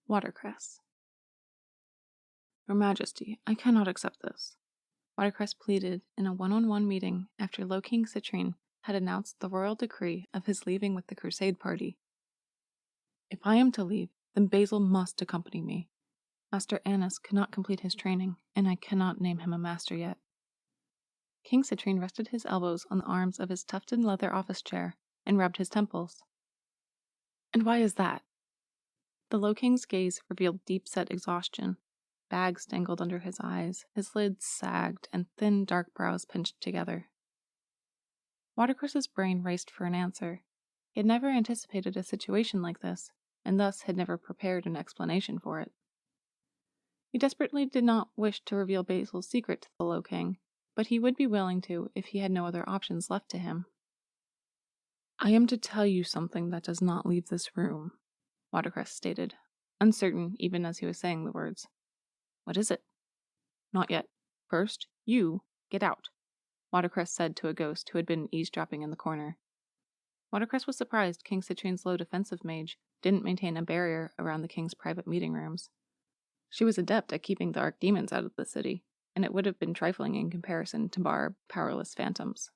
Watercress. Your Majesty, I cannot accept this. Watercress pleaded in a one-on-one meeting after Low King Citrine had announced the royal decree of his leaving with the Crusade party. If I am to leave, then Basil must accompany me. Master Annis cannot complete his training, and I cannot name him a master yet. King Citrine rested his elbows on the arms of his tufted leather office chair and rubbed his temples. And why is that? The Low King's gaze revealed deep-set exhaustion. Bags dangled under his eyes, his lids sagged, and thin, dark brows pinched together. Watercress's brain raced for an answer. He had never anticipated a situation like this, and thus had never prepared an explanation for it. He desperately did not wish to reveal Basil's secret to the Low King, but he would be willing to if he had no other options left to him. I am to tell you something that does not leave this room, Watercress stated, uncertain even as he was saying the words. What is it? Not yet. First, you get out, Watercress said to a ghost who had been eavesdropping in the corner. Watercress was surprised King Citrine's low defensive mage didn't maintain a barrier around the king's private meeting rooms. She was adept at keeping the archdemons out of the city, and it would have been trifling in comparison to bar powerless phantoms.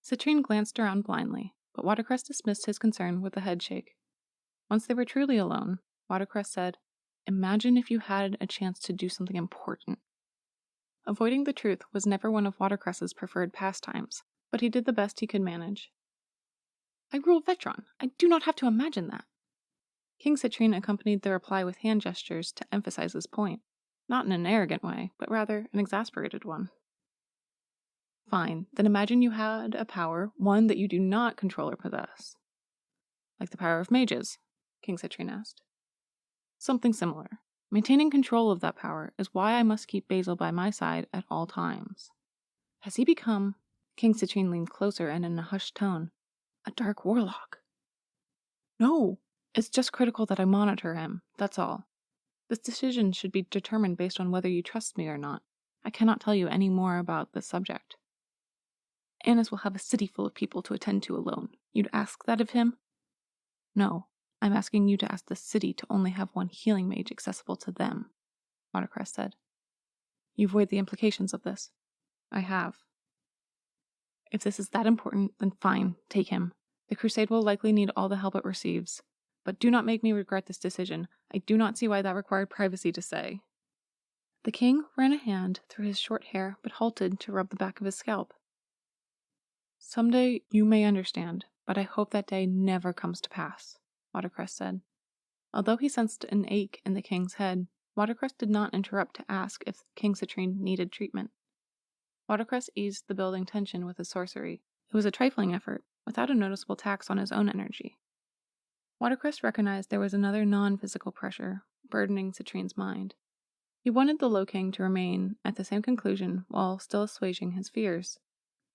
Citrine glanced around blindly, but Watercress dismissed his concern with a headshake. Once they were truly alone, Watercress said, Imagine if you had a chance to do something important. Avoiding the truth was never one of Watercress's preferred pastimes, but he did the best he could manage. I rule Vetron. I do not have to imagine that. King Citrine accompanied the reply with hand gestures to emphasize his point, not in an arrogant way, but rather an exasperated one. Fine, then imagine you had a power, one that you do not control or possess. Like the power of mages, King Citrine asked. Something similar. Maintaining control of that power is why I must keep Basil by my side at all times. Has he become, King Citrine leaned closer and in a hushed tone, a dark warlock? No, it's just critical that I monitor him, that's all. This decision should be determined based on whether you trust me or not. I cannot tell you any more about this subject. Annis will have a city full of people to attend to alone. You'd ask that of him? No, I'm asking you to ask the city to only have one healing mage accessible to them, Watercress said. You avoid the implications of this. I have. If this is that important, then fine, take him. The crusade will likely need all the help it receives. But do not make me regret this decision. I do not see why that required privacy to say. The king ran a hand through his short hair, but halted to rub the back of his scalp. Someday you may understand, but I hope that day never comes to pass, Watercress said. Although he sensed an ache in the king's head, Watercress did not interrupt to ask if King Citrine needed treatment. Watercress eased the building tension with his sorcery. It was a trifling effort, without a noticeable tax on his own energy. Watercress recognized there was another non-physical pressure burdening Citrine's mind. He wanted the Low King to remain at the same conclusion while still assuaging his fears.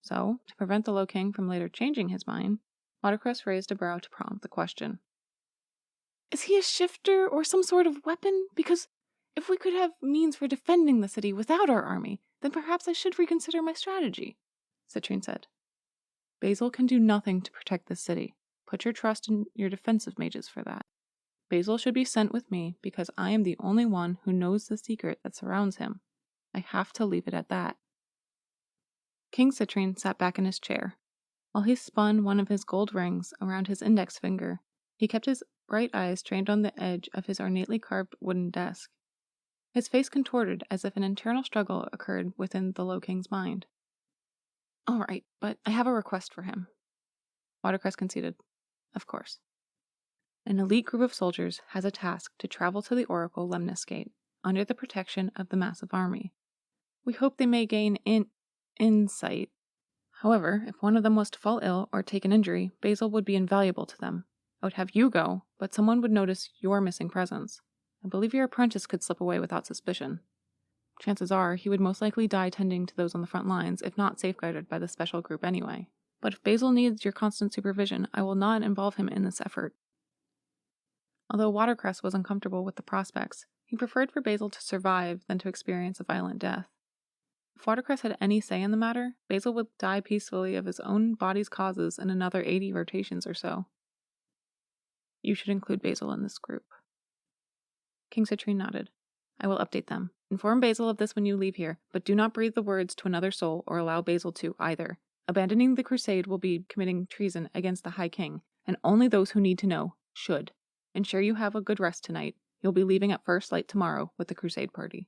So, to prevent the Low King from later changing his mind, Watercress raised a brow to prompt the question. Is he a shifter or some sort of weapon? Because if we could have means for defending the city without our army, then perhaps I should reconsider my strategy, Citrine said. Basil can do nothing to protect this city. Put your trust in your defensive mages for that. Basil should be sent with me because I am the only one who knows the secret that surrounds him. I have to leave it at that. King Citrine sat back in his chair. While he spun one of his gold rings around his index finger, he kept his bright eyes trained on the edge of his ornately carved wooden desk. His face contorted as if an internal struggle occurred within the Low King's mind. All right, but I have a request for him. Watercress conceded. Of course. An elite group of soldiers has a task to travel to the Oracle Lemniscate under the protection of the massive army. We hope they may gain insight. However, if one of them was to fall ill or take an injury, Basil would be invaluable to them. I would have you go, but someone would notice your missing presence. I believe your apprentice could slip away without suspicion. Chances are he would most likely die tending to those on the front lines, if not safeguarded by the special group anyway. But if Basil needs your constant supervision, I will not involve him in this effort. Although Watercress was uncomfortable with the prospects, he preferred for Basil to survive than to experience a violent death. If Watercress had any say in the matter, Basil would die peacefully of his own body's causes in another 80 rotations or so. You should include Basil in this group. King Citrine nodded. I will update them. Inform Basil of this when you leave here, but do not breathe the words to another soul or allow Basil to either. Abandoning the crusade will be committing treason against the High King, and only those who need to know should. Ensure you have a good rest tonight. You'll be leaving at first light tomorrow with the crusade party.